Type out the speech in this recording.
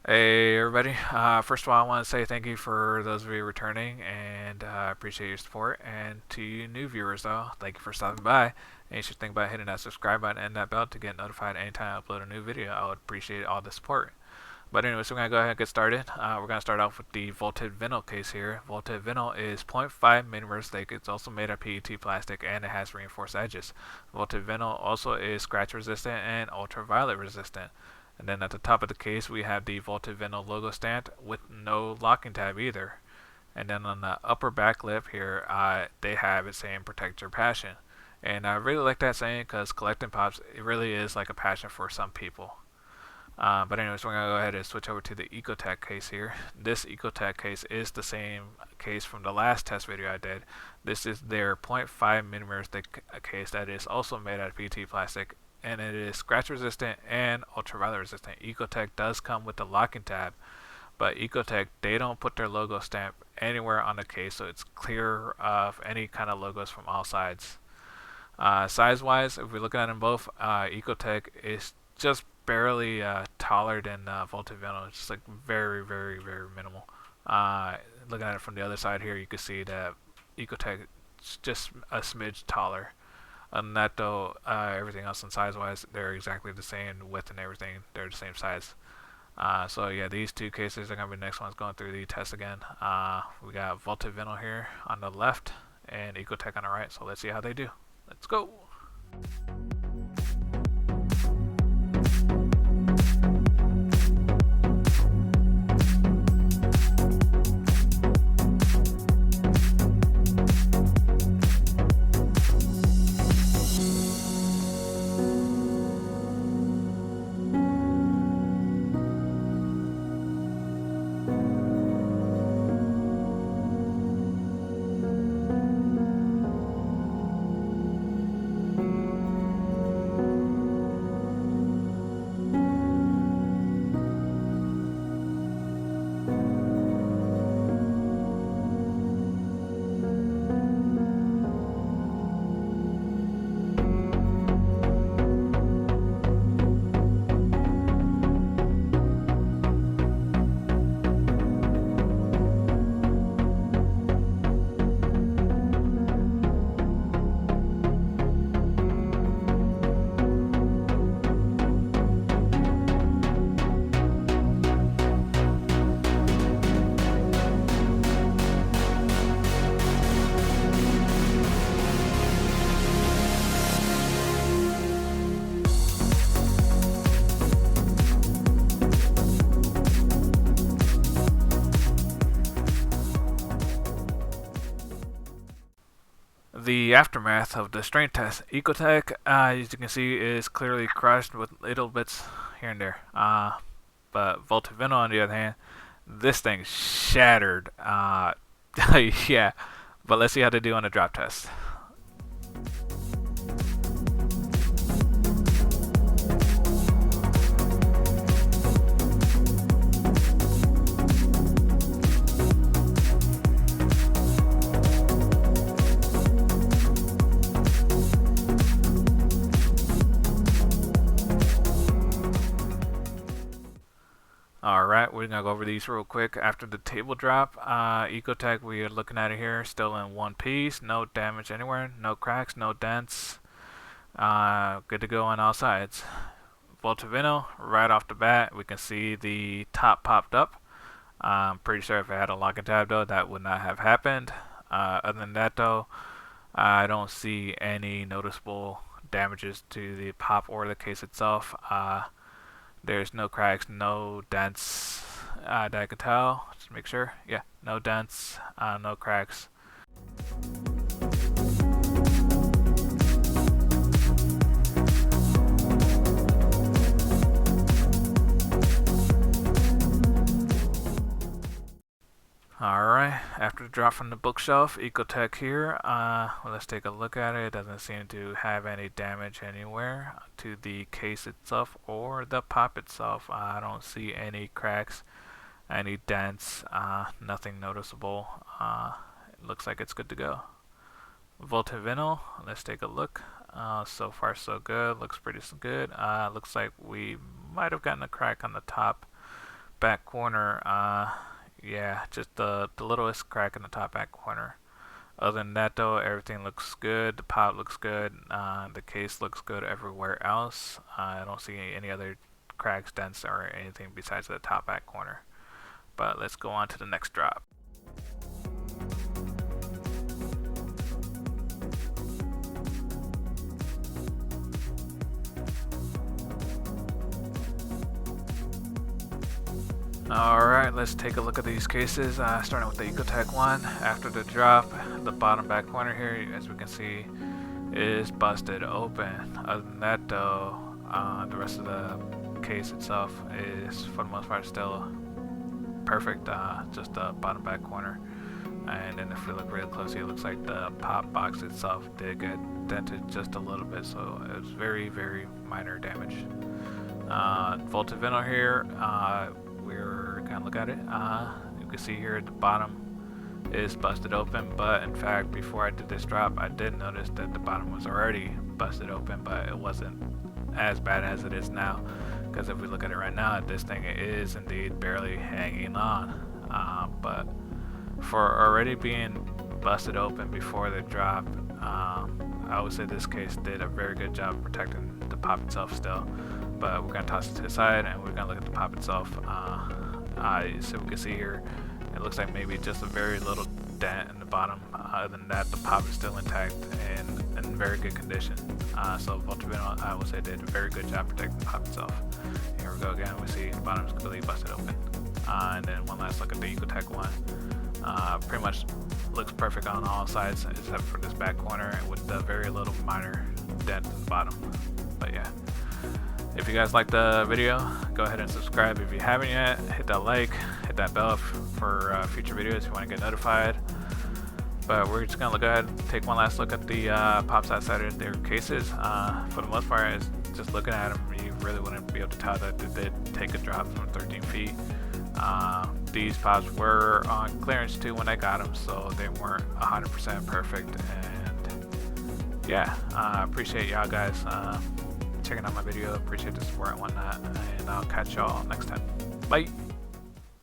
Hey everybody. First of all, I want to say thank you for those of you returning, and I appreciate your support. And to you new viewers, though, thank you for stopping by. And you should think about hitting that subscribe button and that bell to get notified anytime I upload a new video. I would appreciate all the support. But anyways, we're gonna go ahead and get started. We're gonna start off with the vaulted vinyl case here. Vaulted vinyl is 0.5 millimeters thick. It's also made of PET plastic and it has reinforced edges. Vaulted vinyl also is scratch resistant and ultraviolet resistant. And then at the top of the case, we have the vaulted vinyl logo stamped with no locking tab either. And then on the upper back lip here, they have it saying "Protect Your Passion." And I really like that saying because collecting pops, it really is like a passion for some people. But anyways, we're gonna go ahead and switch over to the EcoTEK case here. This EcoTEK case is the same case from the last test video I did. This is their 0.5 millimeters thick case that is also made out of PET plastic, and it is scratch resistant and ultraviolet resistant. EcoTEK does come with the locking tab, but EcoTEK, they don't put their logo stamp anywhere on the case, so it's clear of any kind of logos from all sides. Size-wise, if we're looking at them both, EcoTEK is just barely taller than vaulted vinyl. It's just like very, very, very minimal. Looking at it from the other side here, you can see that EcoTEK is just a smidge taller. Other than that, though, everything else in size-wise, they're exactly the same width and everything. They're the same size. So yeah, these two cases are gonna be the next ones going through the test again. We got vaulted vinyl here on the left and EcoTEK on the right. So let's see how they do. Let's go. The aftermath of the strain test, EcoTEK, as you can see, is clearly crushed with little bits here and there. But vaulted vinyl, on the other hand, this thing shattered. Yeah, but let's see how they do on the drop test. Alright, we're gonna go over these real quick. After the table drop, EcoTEK, we are looking at it here, still in one piece, no damage anywhere, no cracks, no dents, good to go on all sides. Vaulted vinyl, right off the bat, we can see the top popped up. I'm pretty sure if I had a locking tab though, that would not have happened. Other than that though, I don't see any noticeable damages to the pop or the case itself. There's no cracks, no dents that I could tell. Just make sure. Yeah, no dents, no cracks. Alright, after the drop from the bookshelf, EcoTEK here, let's take a look at it. It doesn't seem to have any damage anywhere to the case itself or the pop itself. I don't see any cracks, any dents, nothing noticeable. It looks like it's good to go. Vaulted vinyl, let's take a look. So far so good, looks pretty good. Looks like we might have gotten a crack on the top, back corner, yeah, just the littlest crack in the top back corner. Other than that, though, everything looks good. The pop looks good. The case looks good everywhere else. I don't see any other cracks, dents, or anything besides the top back corner. But let's go on to the next drop. Alright, let's take a look at these cases, starting with the EcoTEK one. After the drop, the bottom back corner here, as we can see, is busted open. Other than that, though, the rest of the case itself is, for the most part, still perfect, just the bottom back corner. And then if we look really closely, it looks like the pop box itself did get dented just a little bit, so it was very, very minor damage. Voltage vent here, we're gonna look at it. You can see here at the bottom is busted open, but in fact, before I did this drop, I did notice that the bottom was already busted open, but it wasn't as bad as it is now. Because if we look at it right now, this thing is indeed barely hanging on. But for already being busted open before the drop, I would say this case did a very good job protecting the pop itself still. But we're going to toss it to the side and we're going to look at the pop itself. So we can see here, it looks like maybe just a very little dent in the bottom. Other than that, the pop is still intact and in very good condition. So Voltavino, I would say, did a very good job protecting the pop itself. Here we go again, we see the bottom is completely busted open. And then one last look at the EcoTEK one. Pretty much looks perfect on all sides except for this back corner with the very little minor dent in the bottom. But yeah. If you guys liked the video, go ahead and subscribe if you haven't yet. Hit that like, hit that bell for future videos if you want to get notified. But we're just going to look ahead, take one last look at the pops outside of their cases. For the most part, it's just looking at them, you really wouldn't be able to tell that they did take a drop from 13 feet. These pops were on clearance too when I got them, so they weren't 100% perfect. And yeah, I appreciate y'all guys checking out my video. Appreciate the support and whatnot, and I'll catch y'all next time. Bye.